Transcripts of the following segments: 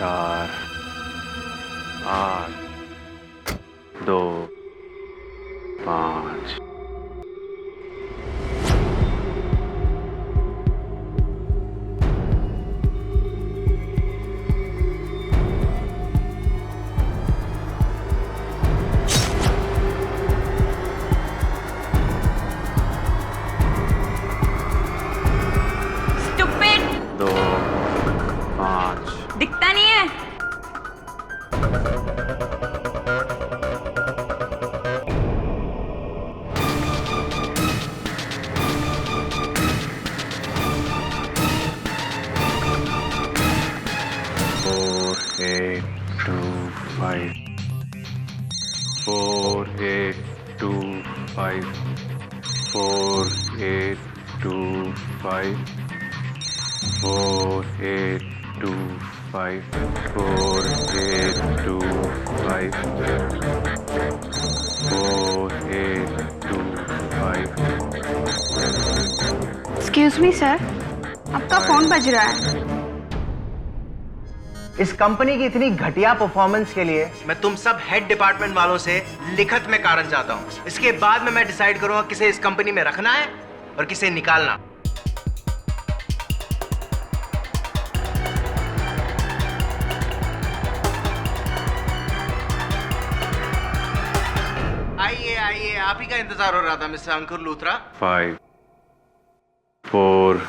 4 8 2 5 2 5 दिखता नहीं है। Four, eight, two, five. 4 8 2 5. 4 8 2 5. 4 8 2 5. 4 8 2 5. 4 8 2 5. Excuse me sir, आपका फोन बज रहा है। इस कंपनी की इतनी घटिया परफॉर्मेंस के लिए मैं तुम सब हेड डिपार्टमेंट वालों से लिखित में कारण चाहता हूं। इसके बाद में मैं डिसाइड करूंगा किसे इस कंपनी में रखना है और किसे निकालना। आइए आइए, आप ही का इंतजार हो रहा था मिस्टर अंकुर लूथरा। 5 4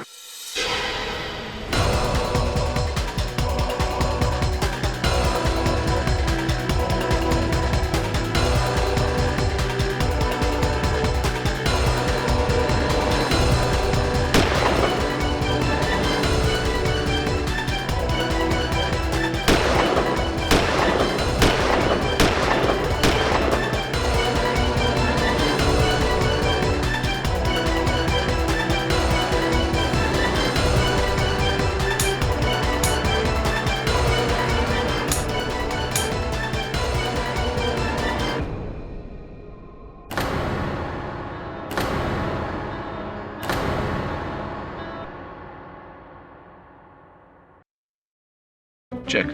चेक।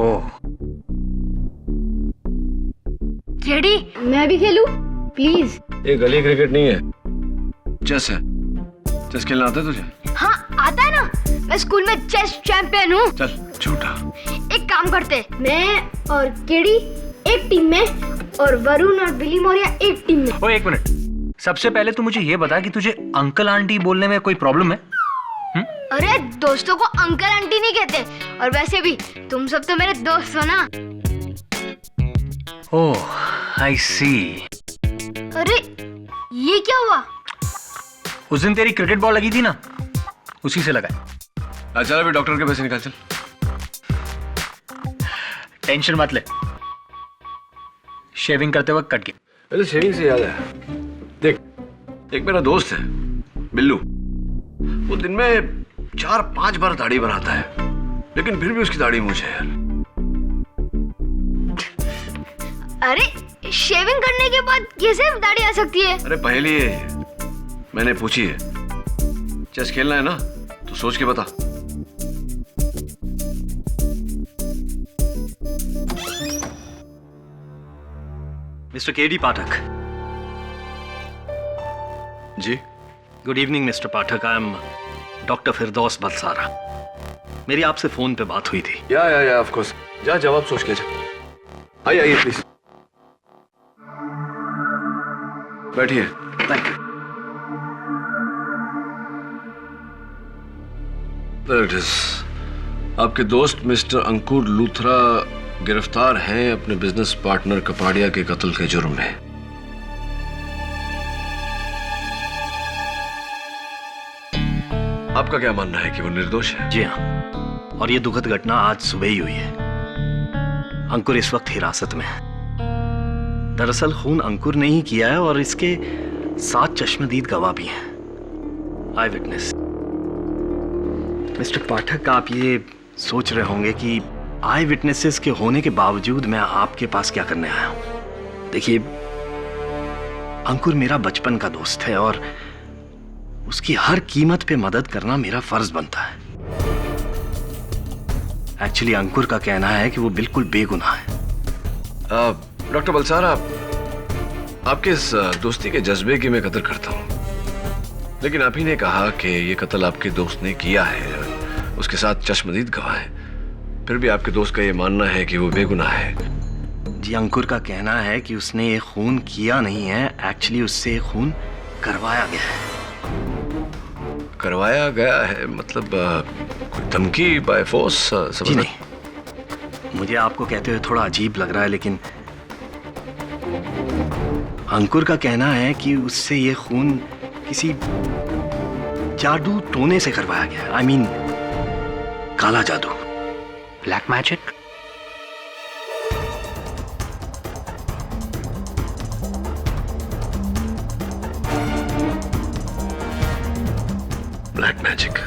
ओह, रेडी? मैं भी खेलूं प्लीज? ये गली क्रिकेट नहीं है, चेस है। चेस खेलना आता है तुझे? हाँ आता है ना, मैं स्कूल में चेस चैंपियन हूँ। चल झूठा। एक काम करते, मैं और केडी एक टीम में और वरुण और बिली मौर्य एक टीम में। ओ एक मिनट, सबसे पहले तू मुझे ये बता कि तुझे अंकल आंटी बोलने में कोई प्रॉब्लम है? अरे दोस्तों को अंकल आंटी नहीं कहते, और वैसे भी तुम सब तो मेरे दोस्त हो ना। ओह आई सी। अरे ये क्या हुआ? उस दिन तेरी क्रिकेट बॉल लगी थी ना, उसी से लगा। चल अभी डॉक्टर के पैसे निकाल। चल टेंशन मत ले, शेविंग करते वक्त कट गया। पहले शेविंग से याद है, देख एक मेरा दोस्त है बिल्लू, वो दिन में 4-5 बार दाढ़ी बनाता है, लेकिन फिर भी उसकी दाढ़ी मूंछ है यार। अरे शेविंग करने के बाद कैसे दाढ़ी आ सकती है? अरे पहले मैंने पूछी है। चेस खेलना है ना तो सोच के बता। Mister KD Pathak. जी good evening mister Pathak, I am doctor Firdaus Balsara. मेरी आपसे फोन पे बात हुई थी। या ऑफ कोर्स। जा जवाब सोच के जा। आइए प्लीज बैठिए। Thank you. There it is. आपके दोस्त मिस्टर अंकुर लूथरा गिरफ्तार हैं अपने बिजनेस पार्टनर कपाड़िया के कत्ल के जुर्म में। आपका क्या मानना है कि वो निर्दोष है? जी हाँ, और ये दुखद घटना आज सुबह ही हुई है। अंकुर इस वक्त हिरासत में है। दरअसल खून अंकुर ने ही किया है और इसके 7 चश्मदीद गवाह भी हैं, आई विटनेस। मिस्टर पाठक, आप ये सोच रहे होंगे कि आई विटनेसेस के होने के बावजूद मैं आपके पास क्या करने आया हूं। देखिए, अंकुर मेरा बचपन का दोस्त है और उसकी हर कीमत पे मदद करना मेरा फर्ज बनता है। एक्चुअली अंकुर का कहना है कि वो बिल्कुल बेगुनाह है। डॉक्टर बलसारा, आपके इस दोस्ती के जज्बे की मैं कदर करता हूँ, लेकिन आप ही ने कहा कि ये कत्ल आपके दोस्त ने किया है, उसके साथ चश्मदीद गवाह है, फिर भी आपके दोस्त का ये मानना है कि वो बेगुनाह है। जी, अंकुर का कहना है कि उसने ये खून किया नहीं है, एक्चुअली उससे ये खून करवाया गया है। करवाया गया है मतलब कोई धमकी बाय फोर्स? जी नहीं, मुझे आपको कहते हुए थोड़ा अजीब लग रहा है, लेकिन अंकुर का कहना है कि उससे ये खून किसी जादू टोने से करवाया गया है। आई मीन काला जादू, ब्लैक मैजिक। Black magic.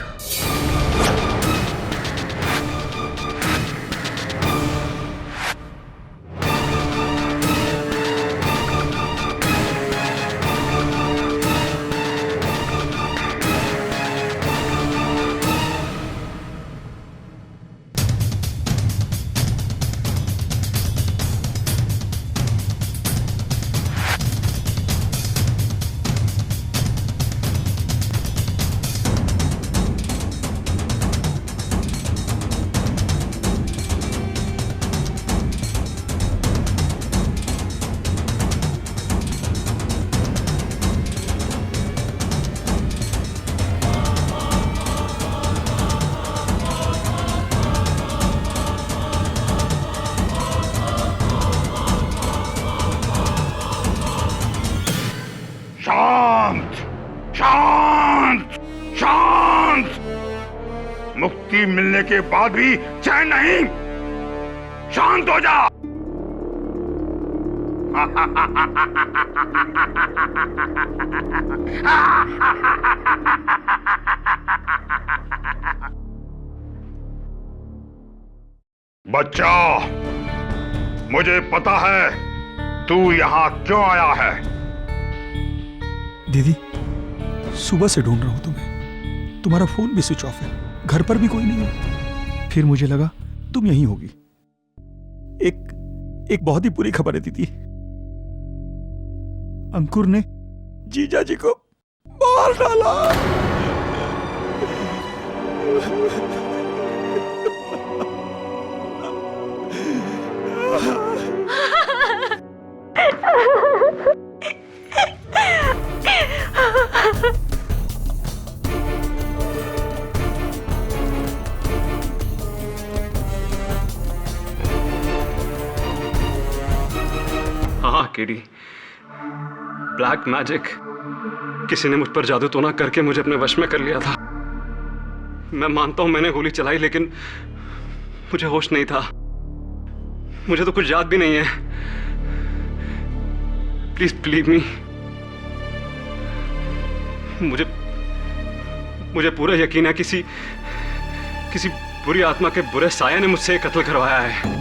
शांत शांत शांत। मुक्ति मिलने के बाद भी चैन नहीं। शांत हो जा। बच्चा, मुझे पता है तू यहाँ क्यों आया है। दीदी, सुबह से ढूंढ रहा हूं तुम्हें। तुम्हारा फोन भी स्विच ऑफ है, घर पर भी कोई नहीं है। फिर मुझे लगा तुम यहीं होगी। एक बहुत ही बुरी खबर है दीदी। अंकुर ने जीजा जी को मार डाला। हाँ केडी, ब्लैक मैजिक। किसी ने मुझ पर जादू टोना करके मुझे अपने वश में कर लिया था। मैं मानता हूं मैंने गोली चलाई, लेकिन मुझे होश नहीं था। मुझे तो कुछ याद भी नहीं है। Please believe me. मुझे पूरा यकीन है किसी बुरी आत्मा के बुरे साया ने मुझसे कत्ल करवाया है।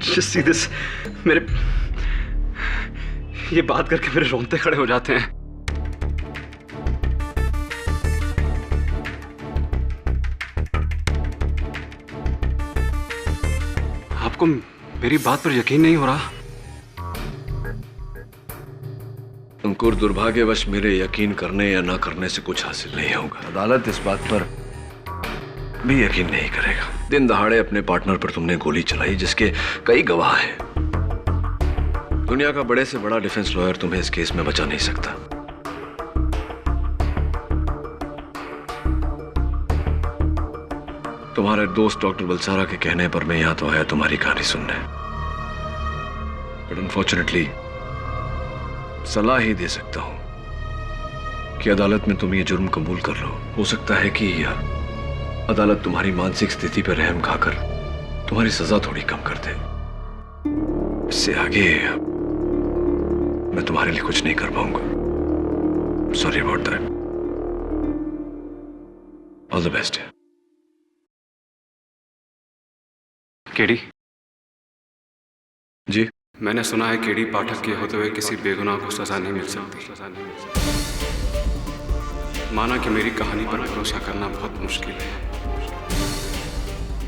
Just see this, ये बात करके मेरे रोंगटे खड़े हो जाते हैं। आपको मेरी बात पर यकीन नहीं हो रहा? अंकुर, दुर्भाग्यवश मेरे यकीन करने या ना करने से कुछ हासिल नहीं होगा। अदालत इस बात पर भी यकीन नहीं करेगा। दिन दहाड़े अपने पार्टनर पर तुमने गोली चलाई, जिसके कई गवाह हैं। दुनिया का बड़े से बड़ा डिफेंस लॉयर तुम्हें इस केस में बचा नहीं सकता। तुम्हारे दोस्त डॉक्टर बलसारा के कहने पर मैं यहां तो आया तुम्हारी कहानी सुनने, बट अनफॉर्चुनेटली सलाह ही दे सकता हूं कि अदालत में तुम ये जुर्म कबूल कर लो। हो सकता है कि अदालत तुम्हारी मानसिक स्थिति पर रहम खाकर तुम्हारी सजा थोड़ी कम कर दे। इससे आगे मैं तुम्हारे लिए कुछ नहीं कर पाऊंगा। Sorry about that. All the best. KD ji, मैंने सुना है केडी पाठक के होते हुए किसी बेगुनाह को सजा नहीं मिल सकती। माना कि मेरी कहानी पर भरोसा करना बहुत मुश्किल है।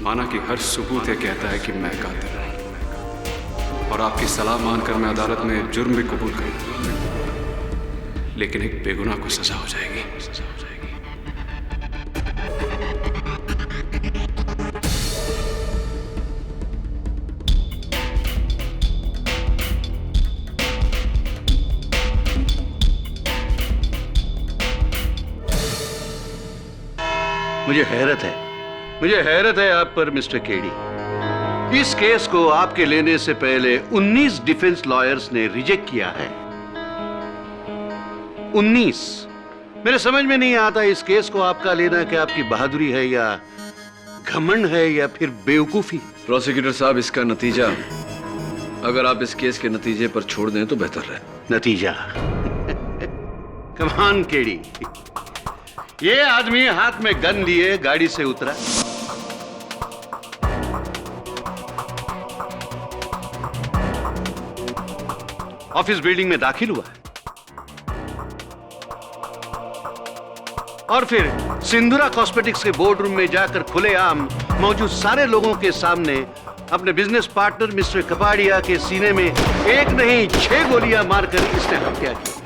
माना कि हर सबूत ये कहता है कि मैं कातिल हूं, और आपकी सलाह मानकर मैं अदालत में जुर्म भी कबूल करूंगा, लेकिन एक बेगुनाह को सजा हो जाएगी। मुझे हैरत है आप पर मिस्टर केडी। इस केस को आपके लेने से पहले 19 डिफेंस लॉयर्स ने रिजेक्ट किया है। 19। मेरे समझ में नहीं आता इस केस को आपका लेना कि आपकी बहादुरी है या घमंड है या फिर बेवकूफी। प्रोसिक्यूटर साहब, इसका नतीजा अगर आप इस केस के नतीजे पर छोड़ दें तो बेहतर है। नतीजा? कमान केडी, ये आदमी हाथ में गन लिए गाड़ी से उतरा, ऑफिस बिल्डिंग में दाखिल हुआ और फिर सिंधुरा कॉस्मेटिक्स के बोर्ड रूम में जाकर खुलेआम मौजूद सारे लोगों के सामने अपने बिजनेस पार्टनर मिस्टर कपाड़िया के सीने में एक नहीं 6 गोलियां मारकर इसने हत्या की।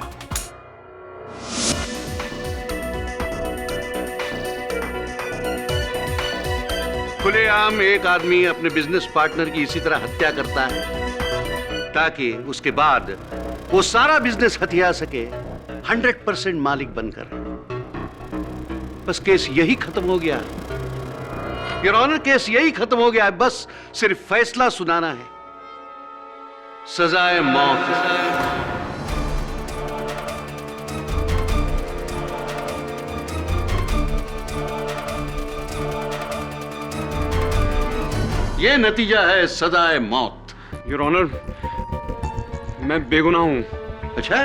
खुलेआम एक आदमी अपने बिजनेस पार्टनर की इसी तरह हत्या करता है ताकि उसके बाद वो सारा बिजनेस हथिया सके 100% मालिक बनकर। बस केस यही खत्म हो गया। योर ऑनर, केस यही खत्म हो गया है। बस सिर्फ फैसला सुनाना है। सजाए मौत। यह नतीजा है सजाए मौत। योर ऑनर, मैं बेगुनाह हूं। अच्छा,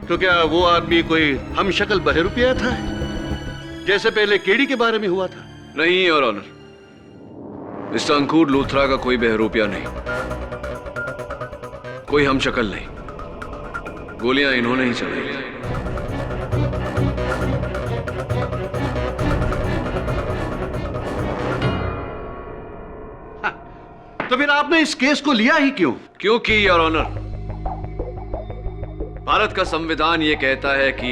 तो क्या वो आदमी कोई हम शक्ल बहरूपिया था जैसे पहले केडी के बारे में हुआ था? नहीं योर ऑनर, मिस्टर अंकुर लूथरा का कोई बहरूपिया नहीं, कोई हम शक्ल नहीं। गोलियां इन्होंने ही चलाई। तो फिर आपने इस केस को लिया ही क्यों? क्योंकि योर ऑनर, भारत का संविधान यह कहता है कि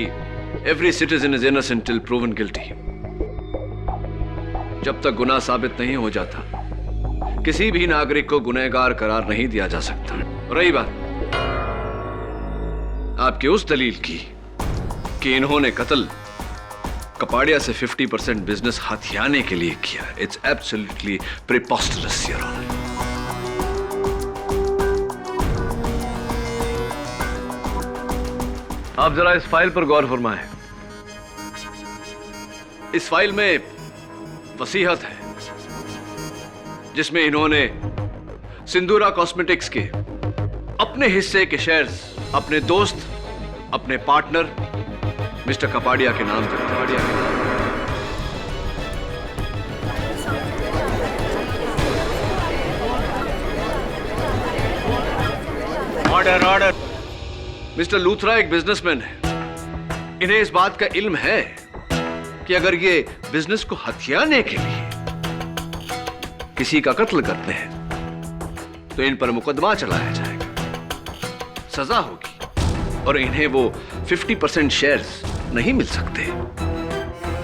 every citizen is innocent till proven guilty. जब तक गुनाह साबित नहीं हो जाता, किसी भी नागरिक को गुनहगार करार नहीं दिया जा सकता। रही बात आपके उस दलील की कि इन्होंने कत्ल कपाड़िया से 50% बिजनेस हथियाने के लिए किया, इट्स एब्सोल्युटली प्रीपोस्टरस योर ऑनर। आप जरा इस फाइल पर गौर फरमाएं। इस फाइल में वसीयत है जिसमें इन्होंने सिंधुरा कॉस्मेटिक्स के अपने हिस्से के शेयर्स अपने दोस्त, अपने पार्टनर मिस्टर कपाड़िया के नाम करते हैं। Order order. मिस्टर लूथरा एक बिजनेसमैन है। इन्हें इस बात का इल्म है कि अगर ये बिजनेस को हथियाने के लिए किसी का कत्ल करते हैं तो इन पर मुकदमा चलाया जाएगा, सजा होगी और इन्हें वो 50% शेयर्स नहीं मिल सकते।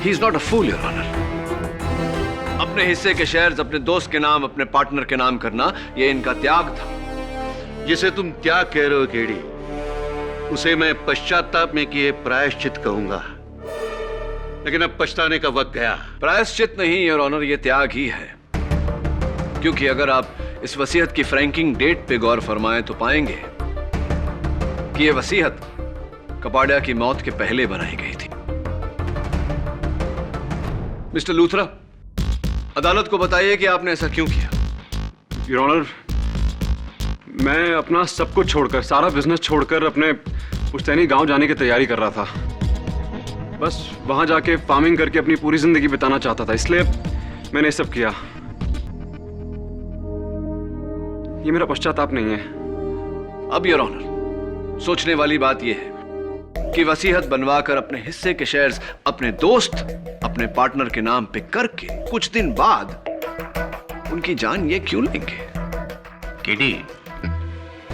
He is not a fool your honour. अपने हिस्से के शेयर्स अपने दोस्त के नाम, अपने पार्टनर के नाम करना, यह इनका त्याग था। जिसे तुम त्याग कह रहे हो केडी, उसे मैं पश्चाताप में किए प्रायश्चित कहूंगा, लेकिन अब पछताने का वक्त गया। प्रायश्चित नहीं योर ऑनर, यह त्याग ही है। क्योंकि अगर आप इस वसीयत की फ्रैंकिंग डेट पे गौर फरमाएं तो पाएंगे कि यह वसीयत कपाड़िया की मौत के पहले बनाई गई थी। मिस्टर लूथरा, अदालत को बताइए कि आपने ऐसा क्यों किया। योर ऑनर, मैं अपना सब कुछ छोड़कर, सारा बिजनेस छोड़कर अपने पुश्तैनी गांव जाने की तैयारी कर रहा था। बस वहां जाके फार्मिंग करके अपनी पूरी जिंदगी बिताना चाहता था, इसलिए मैंने सब किया। ये मेरा पश्चाताप नहीं है। अब योर ऑनर, सोचने वाली बात यह है कि वसीयत बनवाकर अपने हिस्से के शेयर्स अपने दोस्त, अपने पार्टनर के नाम पे करके कुछ दिन बाद उनकी जान ये क्यों लेंगे? केडी,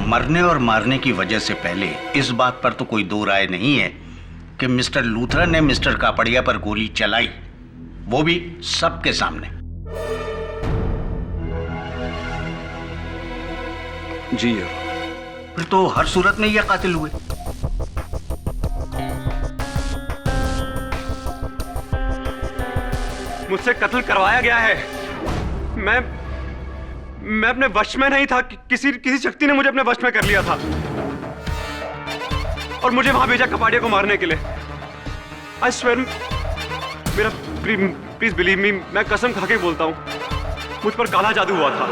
मरने और मारने की वजह से पहले इस बात पर तो कोई दो राय नहीं है कि मिस्टर लूथरा ने मिस्टर कापड़िया पर गोली चलाई, वो भी सबके सामने। जी फिर तो हर सूरत में ये कातिल हुए। मुझसे कत्ल करवाया गया है। मैं अपने वश में नहीं था। किसी शक्ति ने मुझे अपने वश में कर लिया था और मुझे वहां भेजा कपाड़िया को मारने के लिए। आई स्वेयर, मेरा प्लीज बिलीव मी, मैं कसम खा के बोलता हूं, मुझ पर काला जादू हुआ था।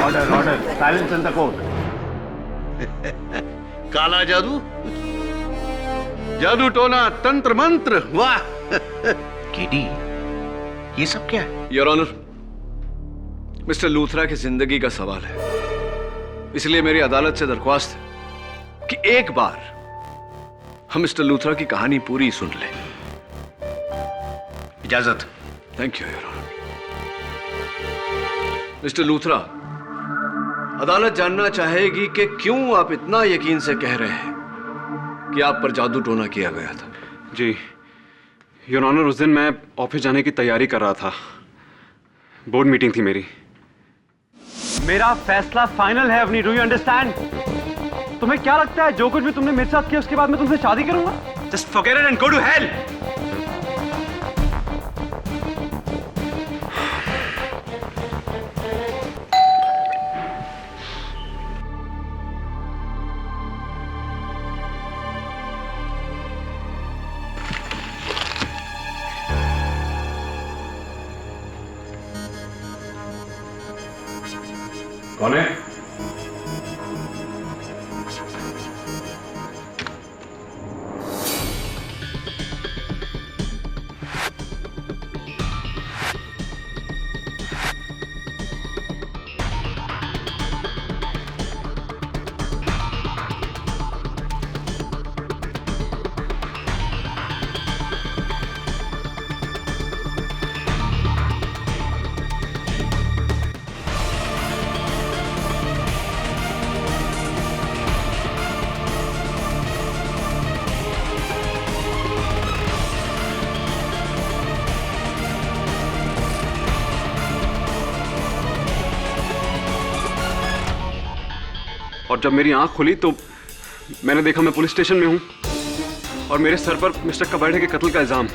Order order, silence in the court. काला जादू, जादू टोना, तंत्र मंत्र, वाह। केडी, ये सब क्या है? योर ऑनर, मिस्टर लूथरा की जिंदगी का सवाल है, इसलिए मेरी अदालत से दरख्वास्त है कि एक बार हम मिस्टर लूथरा की कहानी पूरी सुन लें। इजाजत। Thank you your honour. Mister Luthra, अदालत जानना चाहेगी कि क्यों आप इतना यकीन से कह रहे हैं कि आप पर जादू टोना किया गया था। जी योर ऑनर, उस दिन मैं ऑफिस जाने की तैयारी कर रहा था। बोर्ड मीटिंग थी मेरी। मेरा फैसला फाइनल है अवनी, डू यू अंडरस्टैंड? तुम्हें क्या लगता है जो कुछ भी तुमने मेरे साथ किया उसके बाद मैं तुमसे शादी करूंगा? Just forget it and go to hell. कौन है? और जब मेरी आंख खुली तो मैंने देखा मैं पुलिस स्टेशन में हूं और मेरे सर पर मिस्टर कबाड़िया के कत्ल का इल्जाम।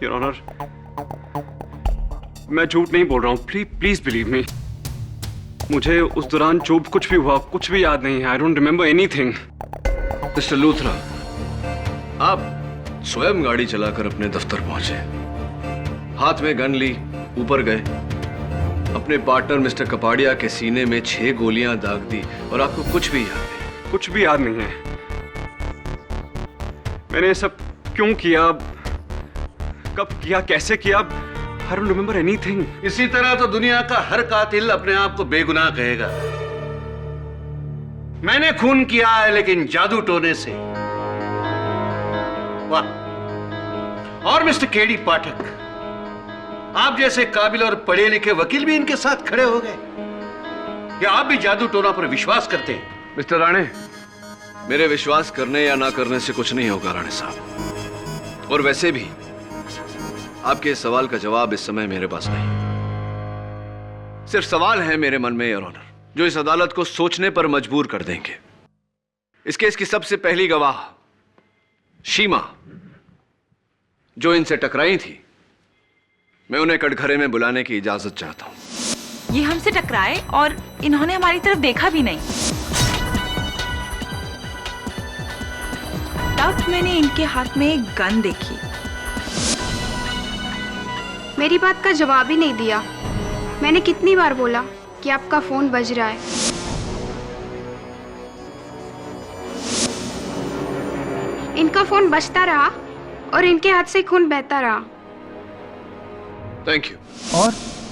योर ऑनर, मैं झूठ नहीं बोल रहा हूं, प्लीज बिलीव मी। मुझे उस दौरान जो कुछ भी हुआ कुछ भी याद नहीं है। I don't remember anything. Mister Luthra, आप स्वयं गाड़ी चलाकर अपने दफ्तर पहुंचे, हाथ में गन ली, ऊपर गए, अपने पार्टनर मिस्टर कपाड़िया के सीने में 6 गोलियां दाग दी और आपको कुछ भी याद नहीं? कुछ भी याद नहीं है। मैंने ये सब क्यों किया, कब किया, कैसे किया, I don't remember anything। इसी तरह तो दुनिया का हर कातिल अपने आप को बेगुनाह कहेगा। मैंने खून किया है लेकिन जादू टोने से। वाह। और मिस्टर केडी पाठक, आप जैसे काबिल और पढ़े लिखे वकील भी इनके साथ खड़े हो गए। क्या आप भी जादू टोना पर विश्वास करते हैं? मिस्टर राणे, मेरे विश्वास करने या ना करने से कुछ नहीं होगा राणे साहब। और वैसे भी आपके इस सवाल का जवाब इस समय मेरे पास नहीं। सिर्फ सवाल है मेरे मन में योर ऑनर, जो इस अदालत को सोचने पर मजबूर कर देंगे। इस केस की सबसे पहली गवाह शीमा जो इनसे टकराई थी, मैं उन्हें कटघरे में बुलाने की इजाजत चाहता हूं। ये हमसे टकराए और इन्होंने हमारी तरफ देखा भी नहीं। तब मैंने इनके हाथ में एक गन देखी। मेरी बात का जवाब ही नहीं दिया। मैंने कितनी बार बोला कि आपका फोन बज रहा है। इनका फोन बजता रहा और इनके हाथ से खून बहता रहा। Thank you.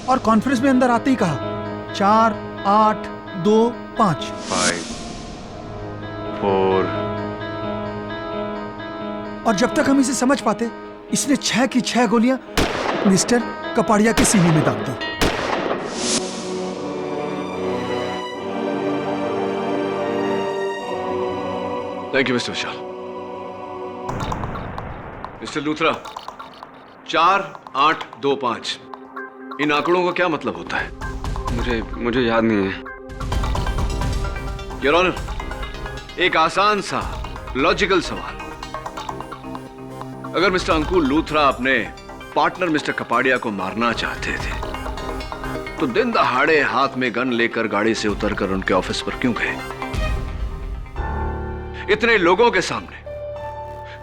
और कॉन्फ्रेंस में अंदर आते ही कहा 4 8 2 5 5 4। और जब तक हम इसे समझ पाते, इसने 6 की 6 गोलियां मिस्टर कपाड़िया के सीने में दाग दी। Thank you mister Vishal. Mister Luthra, 4 8 2 5 इन आंकड़ों का क्या मतलब होता है? मुझे याद नहीं है। योर ऑनर, एक आसान सा लॉजिकल सवाल। अगर मिस्टर अंकुर लूथरा अपने पार्टनर मिस्टर कपाड़िया को मारना चाहते थे तो दिन दहाड़े हाथ में गन लेकर गाड़ी से उतरकर उनके ऑफिस पर क्यों गए? इतने लोगों के सामने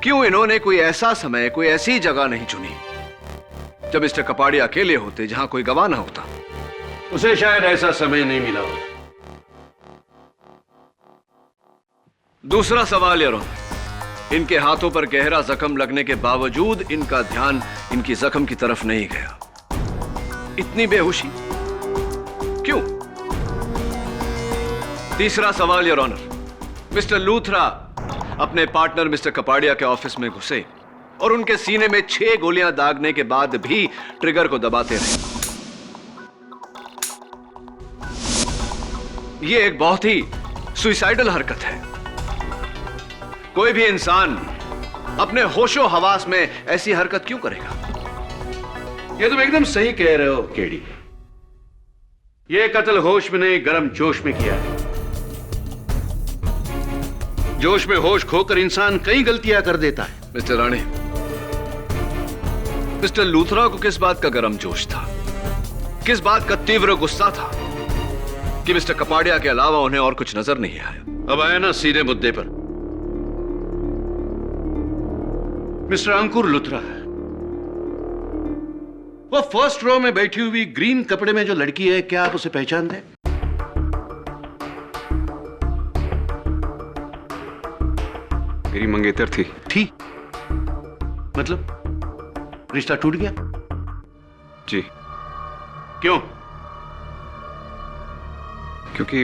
क्यों इन्होंने कोई ऐसा समय, कोई ऐसी जगह नहीं चुनी जब मिस्टर कपाड़िया अकेले होते, जहां कोई गवाह ना होता? उसे शायद ऐसा समय नहीं मिला हो। दूसरा सवाल योर ऑनर, इनके हाथों पर गहरा जख्म लगने के बावजूद इनका ध्यान इनकी जख्म की तरफ नहीं गया। इतनी बेहोशी क्यों? तीसरा सवाल योर ऑनर, मिस्टर लूथरा अपने पार्टनर मिस्टर कपाड़िया के ऑफिस में घुसे और उनके सीने में 6 गोलियां दागने के बाद भी ट्रिगर को दबाते रहे। यह एक बहुत ही सुइसाइडल हरकत है। कोई भी इंसान अपने होशो हवास में ऐसी हरकत क्यों करेगा? ये तुम एकदम सही कह रहे हो केडी। ये कत्ल होश में नहीं, गरम जोश में किया है। जोश में होश खोकर इंसान कई गलतियां कर देता है। मिस्टर राणे, मिस्टर लूथरा को किस बात का गरम जोश था, किस बात का तीव्र गुस्सा था कि मिस्टर कपाड़िया के अलावा उन्हें और कुछ नजर नहीं आया? अब आया ना सीधे मुद्दे पर। मिस्टर अंकुर लूथरा, वो फर्स्ट रो में बैठी हुई ग्रीन कपड़े में जो लड़की है, क्या आप उसे पहचानते हैं? मेरी मंगेतर थी। मतलब रिश्ता टूट गया? जी। क्यों? क्योंकि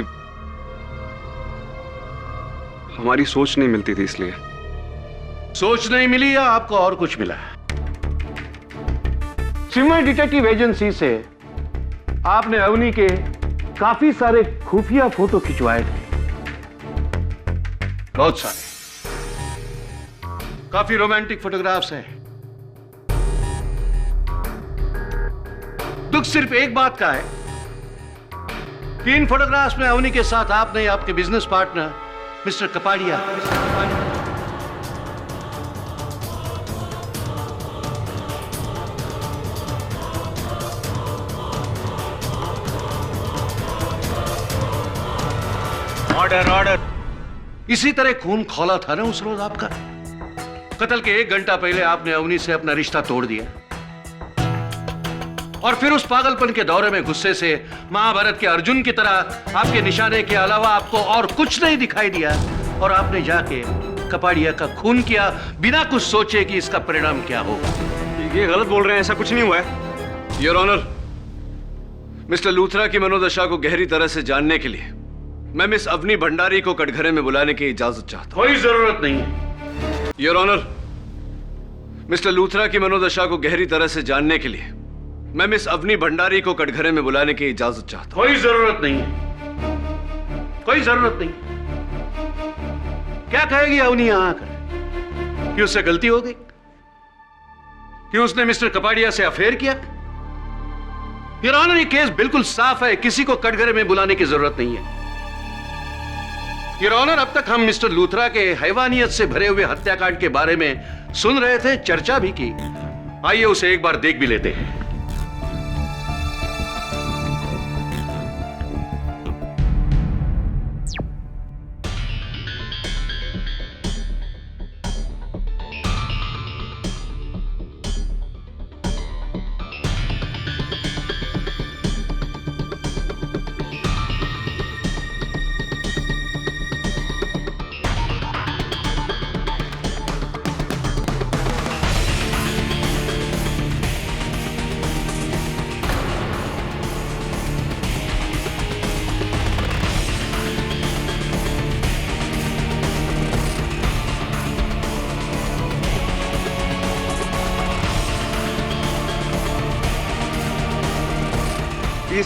हमारी सोच नहीं मिलती थी, इसलिए। सोच नहीं मिली या आपको और कुछ मिला? सिविल डिटेक्टिव एजेंसी से आपने अवनी के काफी सारे खुफिया फोटो खिंचवाए थे, बहुत सारे, काफी रोमांटिक फोटोग्राफ्स हैं। दुख सिर्फ एक बात का है कि इन फोटोग्राफ्स में अवनी के साथ आपने आपके business partner mister Kapadia order इसी तरह खून खौला था ना उस रोज आपका। कत्ल के 1 घंटा पहले आपने अवनी से अपना रिश्ता तोड़ दिया और फिर उस पागलपन के दौरे में गुस्से से महाभारत के अर्जुन की तरह आपके निशाने के अलावा आपको और कुछ नहीं दिखाई दिया और आपने जाके कपाड़िया का खून किया बिना कुछ सोचे कि इसका परिणाम क्या होगा। ये गलत बोल रहे हैं, ऐसा कुछ नहीं हुआ है। योर ऑनर, मिस्टर लूथरा की मनोदशा को गहरी तरह से जानने के लिए मैं मिस अवनी भंडारी को कटघरे में बुलाने की इजाजत चाहता हूं। कोई जरूरत नहीं है। योर ऑनर, मिस्टर लूथरा की मनोदशा को गहरी तरह से जानने के लिए मैं मिस अवनी भंडारी को कटघरे में बुलाने की इजाजत चाहता हूं। कोई जरूरत नहीं है, कोई जरूरत नहीं। क्या कहेगी अवनी यहां आकर कि उससे गलती हो गई, कि उसने मिस्टर कपाड़िया से अफेयर किया? योर ऑनर, ये केस बिल्कुल साफ है, किसी को कटघरे में बुलाने की जरूरत नहीं है। योर ऑनर, अब तक हम मिस्टर लूथरा के हैवानियत से भरे हुए हत्याकांड के बारे में सुन रहे थे, चर्चा भी की। आइए उसे एक बार देख भी लेते हैं।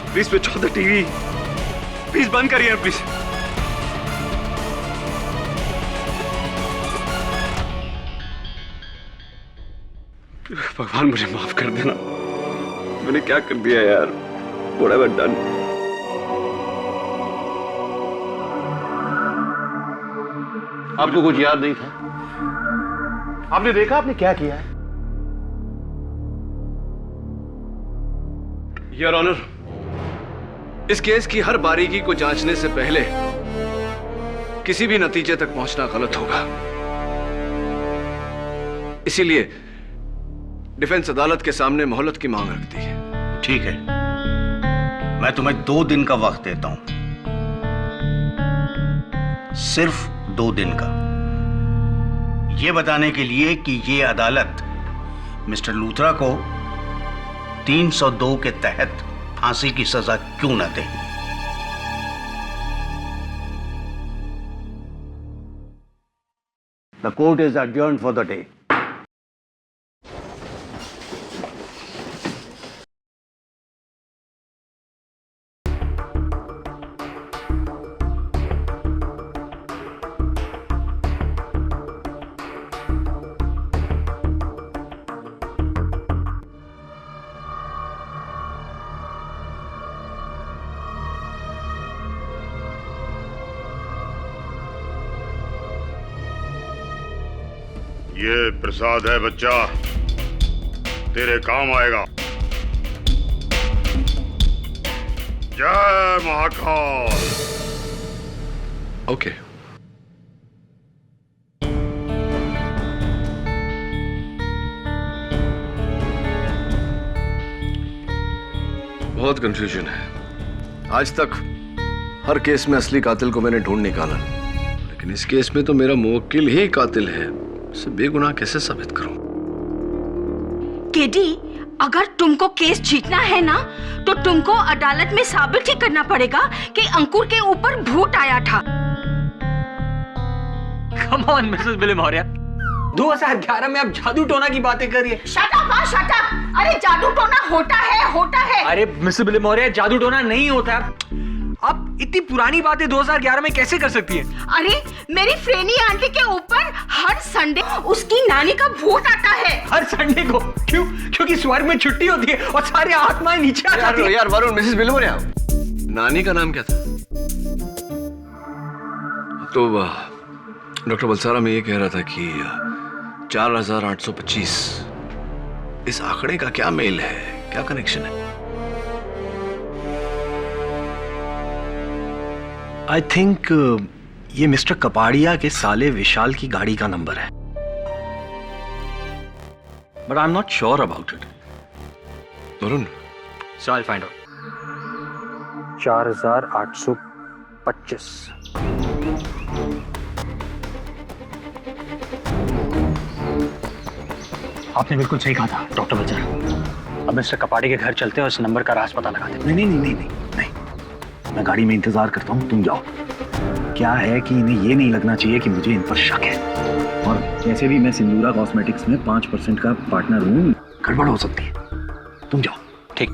Please switch off the TV. Please बंद करिए प्लीज। भगवान मुझे माफ कर देना, मैंने क्या कर दिया यार। What have I done? आपको कुछ याद नहीं था? आपने देखा आपने क्या किया है? योर ऑनर, इस केस की हर बारीकी को जांचने से पहले किसी भी नतीजे तक पहुंचना गलत होगा। इसीलिए डिफेंस अदालत के सामने मोहलत की मांग रखती है। ठीक है, मैं तुम्हें 2 दिन का वक्त देता हूं, सिर्फ 2 दिन का, यह बताने के लिए कि यह अदालत मिस्टर लूथरा को 302 के तहत फांसी की सजा क्यों न दे। The court is adjourned for the day. ये प्रसाद है बच्चा, तेरे काम आएगा। जय महाकाल। ओके। बहुत कंफ्यूजन है। आज तक हर केस में असली कातिल को मैंने ढूंढ निकाला, लेकिन इस केस में तो मेरा मुवक्किल ही कातिल है। इसे बेगुनाह कैसे साबित करूं? केडी, अगर तुमको केस जीतना है ना, तो तुमको अदालत में साबित ही करना पड़ेगा कि अंकुर के ऊपर भूत आया था। कम ऑन मिसेस बिली मौर्य, 2011 में आप जादू टोना की बातें कर रही है। शट अप, हाँ शट अप। अरे जादू टोना होता है। अरे मिसेस बिली मौर्य, जादू टोना नहीं होता। आप इतनी पुरानी बातें 2011 में कैसे कर सकती हैं? अरे मेरी फ्रेनी आंटी के ऊपर हर संडे उसकी नानी का भूत आता है। हर संडे को? क्यों? क्योंकि स्वर्ग में छुट्टी होती है और सारी आत्माएं नीचे आ जाती हैं। यार वरुण, मिसेस बिली मौर्य, नानी का नाम क्या था? तो डॉक्टर बलसारा में ये कह रहा था कि 4825, इस आंकड़े का क्या मेल है, क्या कनेक्शन है? आई थिंक ये मिस्टर कपाड़िया के साले विशाल की गाड़ी का नंबर है, but I am not sure about it. Varun, so I find out. 4825। आपने बिल्कुल सही कहा था डॉक्टर बलसारा। अब मिस्टर कपाड़ी के घर चलते हैं और इस नंबर का राज पता लगाते हैं। नहीं, मैं गाड़ी में इंतजार करता हूँ, तुम जाओ। क्या है कि इन्हें ये नहीं लगना चाहिए कि मुझे इन पर शक है, और वैसे भी मैं सिंदूरा कॉस्मेटिक्स में 5% का पार्टनर हूँ, गड़बड़ हो सकती है। तुम जाओ। ठीक।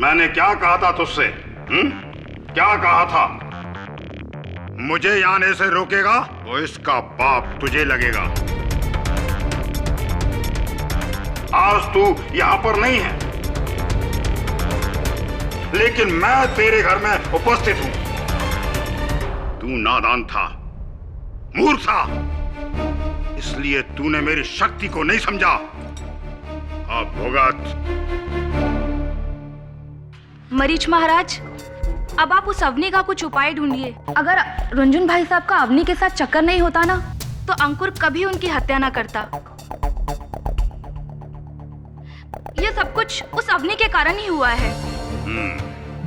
मैंने क्या कहा था तुझसे? क्या कहा था? मुझे यहाँ आने से रोकेगा तो इसका बाप तुझे लगेगा। आज तू यहाँ पर नहीं है, लेकिन मैं तेरे घर में उपस्थित हूं। तू नादान था, मूर्ख था, इसलिए तूने मेरी शक्ति को नहीं समझा। अब भुगत। मरीच महाराज, अब आप उस अवनी का कुछ उपाय ढूंढिए। अगर रंजन भाई साहब का अवनी के साथ चक्कर नहीं होता ना, तो अंकुर कभी उनकी हत्या ना करता। ये सब कुछ उस अवनी के कारण ही हुआ है।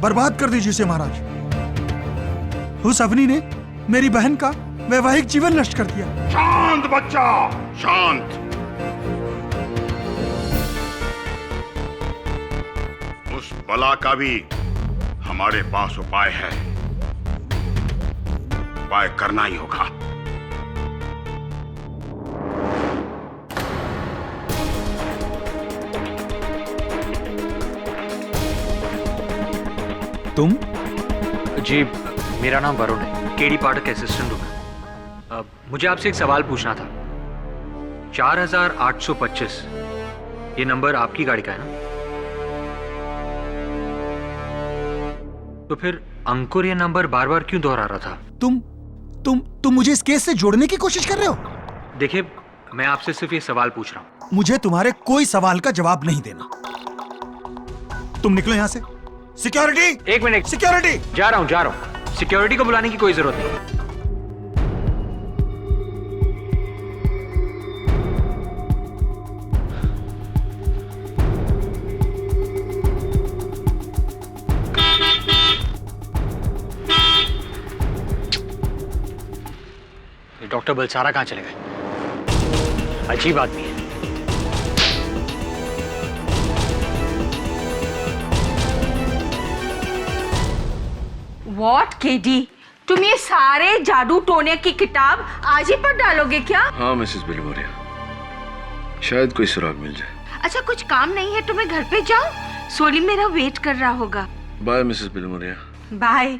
बर्बाद कर दीजिए इसे महाराज। उस अवनी ने मेरी बहन का वैवाहिक जीवन नष्ट कर दिया। शांत बच्चा, शांत। उस बला का भी हमारे पास उपाय है। उपाय करना ही होगा। तुम? जी, मेरा नाम वरुण है, केडी पाठक असिस्टेंट हूँ मैं। मुझे आपसे एक सवाल पूछना था। 4825 ये नंबर आपकी गाड़ी का है ना? तो फिर अंकुर ये नंबर बार बार क्यों दोहरा रहा था? तुम मुझे इस केस से जोड़ने की कोशिश कर रहे हो? देखिए, मैं आपसे सिर्फ ये सवाल पूछ रहा हूँ। मुझे तुम्हारे कोई सवाल का जवाब नहीं देना। तुम निकलो यहाँ से। सिक्योरिटी! एक मिनट। सिक्योरिटी! जा रहा हूँ। सिक्योरिटी को बुलाने की कोई जरूरत नहीं। डॉक्टर बलसारा कहाँ चले गए? अजीब आदमी है। What, KD? तुम ये सारे जादू टोने की किताब आज ही पढ़ डालोगे क्या? हाँ मिसेस बिलमोरिया, शायद कोई सुराग मिल जाए। अच्छा, कुछ काम नहीं है तुम्हें? घर पे जाओ, सोली मेरा वेट कर रहा होगा। Bye Mrs Bilimoria. Bye.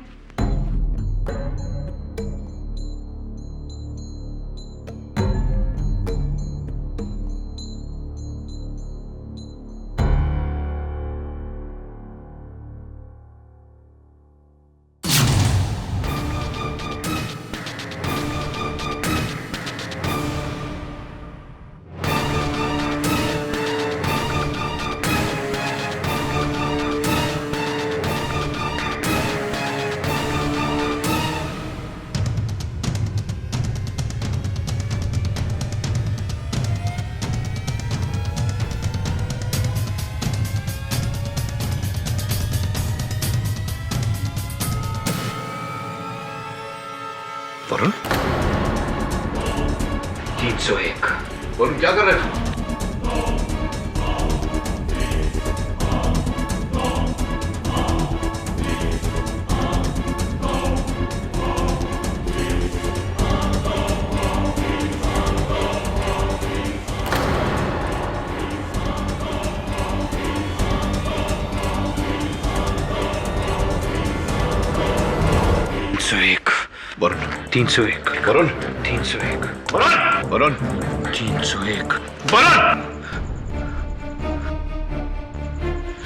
Varun? 301। Varun क्या कर रहे हो? Varun 301। Varun 301। Varun Varun 301। Varun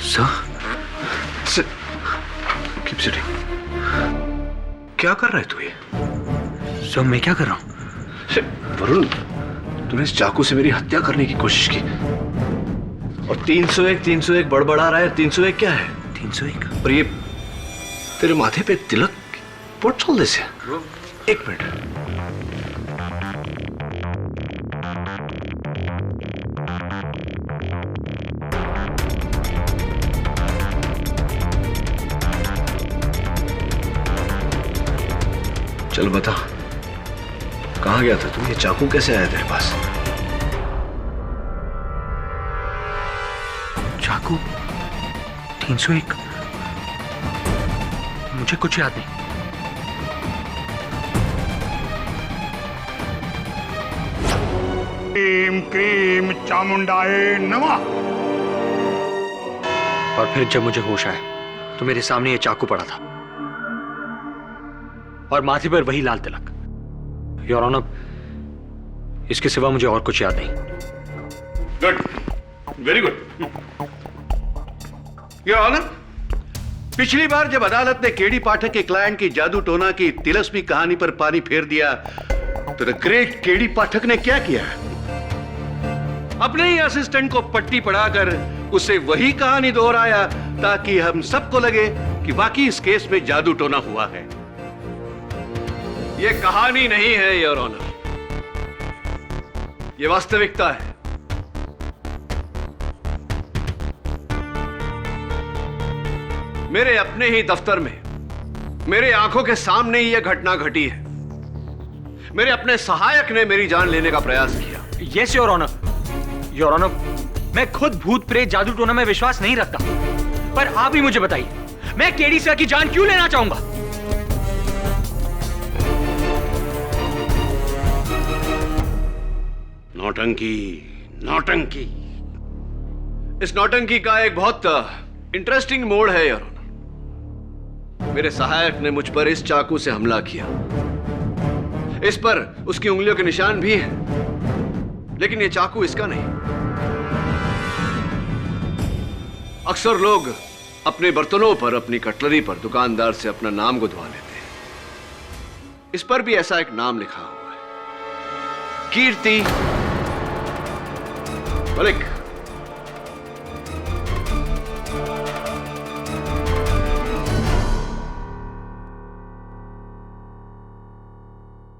sir keep sitting. क्या कर रहा है तू ये? सर मैं क्या कर रहा हूँ? वरुण, तूने इस चाकू से मेरी हत्या करने की कोशिश की और 301 बड़बड़ा रहा है। 301 क्या है? 301। और ये तेरे माथे पे तिलक, व्हाट्स ऑल दिस? एक मिनट। चल बता, कहाँ गया था तू? ये चाकू कैसे आया तेरे पास? चाकू 301? मुझे कुछ याद नहीं। क्रीम क्रीम चामुंडाए नमः। और फिर जब मुझे होश आया तो मेरे सामने ये चाकू पड़ा था। और माथे पर वही लाल तिलक। योर ऑनर, इसके सिवा मुझे और कुछ याद नहीं। Good, very good. Your honour, पिछली बार जब अदालत ने केडी पाठक के क्लाइंट की जादू टोना की तिलस्मी कहानी पर पानी फेर दिया तो द ग्रेट केडी पाठक ने क्या किया? अपने ही असिस्टेंट को पट्टी पढ़ाकर उसे वही कहानी दोहराया ताकि हम सबको लगे कि वाकई इस केस में जादू टोना हुआ है। यह कहानी नहीं है योर ऑनर, यह वास्तविकता है। मेरे अपने ही दफ्तर में मेरे आंखों के सामने ही यह घटना घटी है। मेरे अपने सहायक ने मेरी जान लेने का प्रयास किया। Yes your honour. Your honour, मैं खुद भूत प्रेत जादू टोना में विश्वास नहीं रखता, पर आप ही मुझे बताइए, मैं केडी सर की जान क्यों लेना चाहूंगा? नौटंकी, नौटंकी। इस नौटंकी का एक बहुत इंटरेस्टिंग मोड़ है योर ऑनर। मेरे सहायक ने मुझ पर इस चाकू से हमला किया। इस पर उसकी उंगलियों के निशान भी हैं, लेकिन यह चाकू इसका नहीं। अक्सर लोग अपने बर्तनों पर, अपनी कटलरी पर दुकानदार से अपना नाम गुदवा लेते हैं। इस पर भी ऐसा एक नाम लिखा हुआ है, कीर्ति मलिक।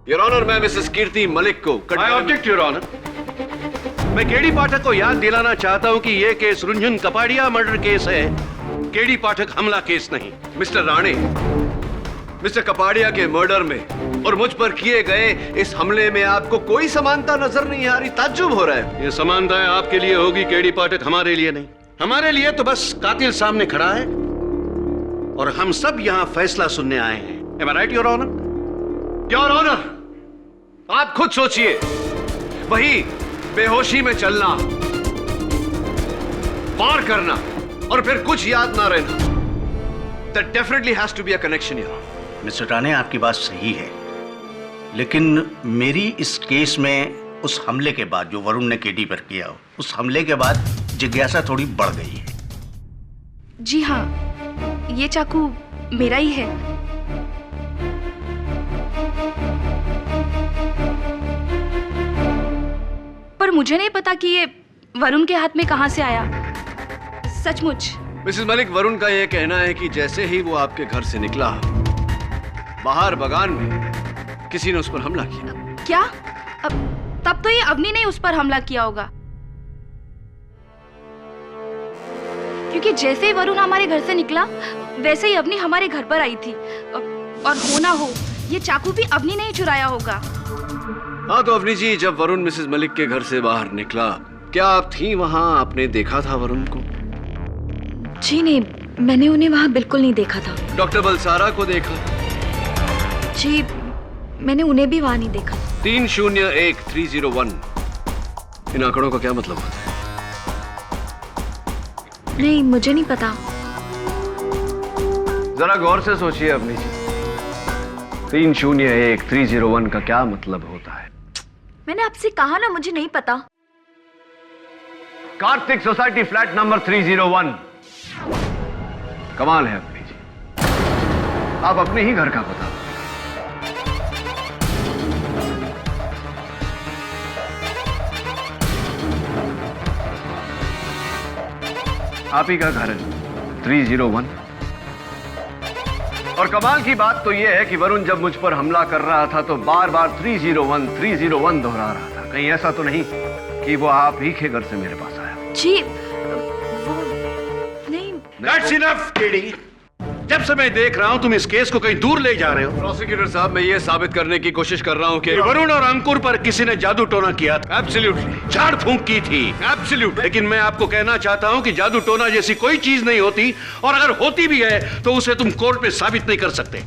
योर ऑनर, मैं मिसेस कीर्ति मलिक को आई ऑब्जेक्ट योर ऑनर। मैं केडी पाठक को याद दिलाना चाहता हूं कि यह केस रुंझुन कपाड़िया मर्डर केस है, केडी पाठक हमला केस नहीं। मिस्टर राणे, मिस्टर कपाड़िया के मर्डर में और मुझ पर किए गए इस हमले में आपको कोई समानता नजर नहीं आ रही? ताज्जुब हो रहा है। ये समानताएं आपके लिए होगी केडी पाठक, हमारे लिए नहीं। हमारे लिए तो बस कातिल सामने खड़ा है और हम सब यहां फैसला सुनने आए हैं। Am I right, your honour? Your honour, आप खुद सोचिए, वही बेहोशी में चलना, वार करना और फिर कुछ याद ना रहना, that definitely has to be a connection here. Mister Rane, आपकी बात सही है, लेकिन मेरी इस केस में उस हमले के बाद जो वरुण ने केडी पर किया, उस हमले के बाद जिज्ञासा थोड़ी बढ़ गई है। जी हाँ, ये चाकू मेरा ही है। पर मुझे नहीं पता कि ये वरुण के हाथ में कहां से आया। सचमुच। मिसेस मलिक, वरुण का यह कहना है कि जैसे ही वो आपके घर से निकला, बाहर बगान में किसी ने उस पर हमला किया। क्या? तब तो ये अवनी ने उस पर हमला किया होगा, क्योंकि जैसे ही वरुण हमारे घर से निकला वैसे ही अवनी हमारे घर पर आई थी। और हो ना हो ये चाकू भी अवनी ने ही चुराया होगा। हाँ तो अवनी जी, जब वरुण मिसेस मलिक के घर से बाहर निकला, क्या आप थी वहां? आपने देखा था वरुण को? जी नहीं, मैंने उन्हें वहां बिल्कुल नहीं देखा था। डॉक्टर बलसारा को देखा? जी, मैंने उन्हें भी वहां नहीं देखा। 301301, इन आंकड़ों का क्या मतलब होता है? नहीं, मुझे नहीं पता। जरा गौर से सोचिए अवनी जी, 301301 का क्या मतलब होता है? मैंने आपसे कहा ना, मुझे नहीं पता। Kartik society flat number 301। कमाल है अवनी जी, आप अपने ही घर का पता। आप ही का घर है 301। और कमाल की बात तो यह है कि वरुण जब मुझ पर हमला कर रहा था तो बार बार 301 दोहरा रहा था। कहीं ऐसा तो नहीं कि वो आप ही के घर से मेरे पास आया? जी वो नहीं। That's enough, KD. जब से मैं देख रहा हूं तुम इस केस को कहीं दूर ले जा रहे हो। प्रोसिक्यूटर साहब, मैं ये साबित करने की कोशिश कर रहा हूं कि वरुण और अंकुर पर किसी ने जादू टोना किया था। एब्सोल्युटली। झाड़ फूंक की थी। एब्सोल्युटली। लेकिन मैं आपको कहना चाहता हूं कि जादू टोना जैसी कोई चीज नहीं होती, और अगर होती भी है तो उसे तुम कोर्ट में साबित नहीं कर सकते।